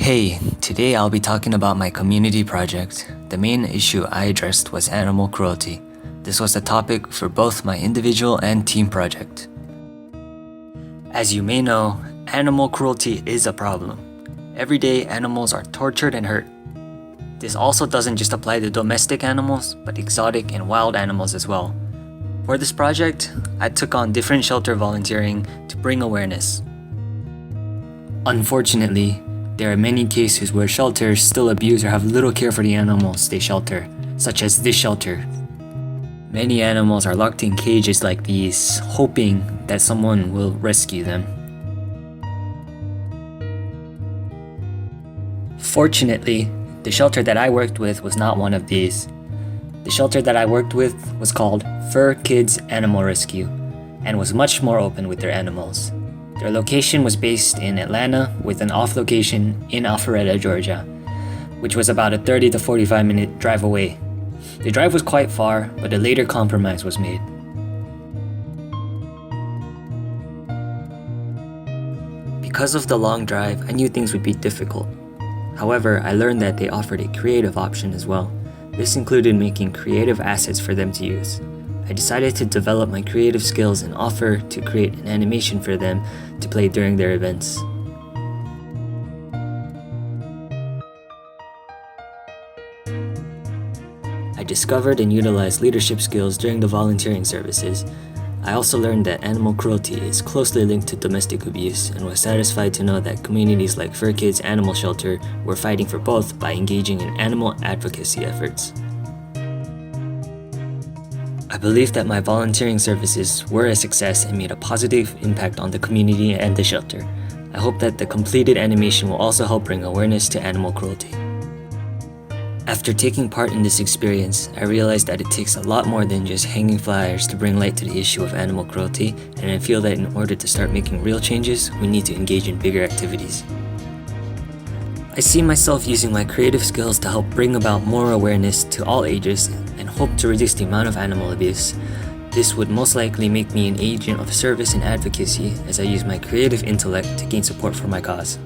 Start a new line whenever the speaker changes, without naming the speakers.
Hey, today I'll be talking about my community project. The main issue I addressed was animal cruelty. This was the topic for both my individual and team project. As you may know, animal cruelty is a problem. Every day, animals are tortured and hurt. This also doesn't just apply to domestic animals, but exotic and wild animals as well. For this project, I took on different shelter volunteering to bring awareness. Unfortunately, there are many cases where shelters still abuse or have little care for the animals they shelter, such as this shelter. Many animals are locked in cages like these, hoping that someone will rescue them. Fortunately, the shelter that I worked with was not one of these. The shelter that I worked with was called Fur Kids Animal Rescue and was much more open with their animals. Their location was based in Atlanta with an off location in Alpharetta, Georgia, which was about a 30 to 45 minute drive away. The drive was quite far, but a later compromise was made. Because of the long drive, I knew things would be difficult. However, I learned that they offered a creative option as well. This included making creative assets for them to use. I decided to develop my creative skills and offer to create an animation for them to play during their events. I discovered and utilized leadership skills during the volunteering services. I also learned that animal cruelty is closely linked to domestic abuse and was satisfied to know that communities like Fur Kids Animal Shelter were fighting for both by engaging in animal advocacy efforts. I believe that my volunteering services were a success and made a positive impact on the community and the shelter. I hope that the completed animation will also help bring awareness to animal cruelty. After taking part in this experience, I realized that it takes a lot more than just hanging flyers to bring light to the issue of animal cruelty, and I feel that in order to start making real changes, we need to engage in bigger activities. I see myself using my creative skills to help bring about more awareness to all ages and hope to reduce the amount of animal abuse. This would most likely make me an agent of service and advocacy as I use my creative intellect to gain support for my cause.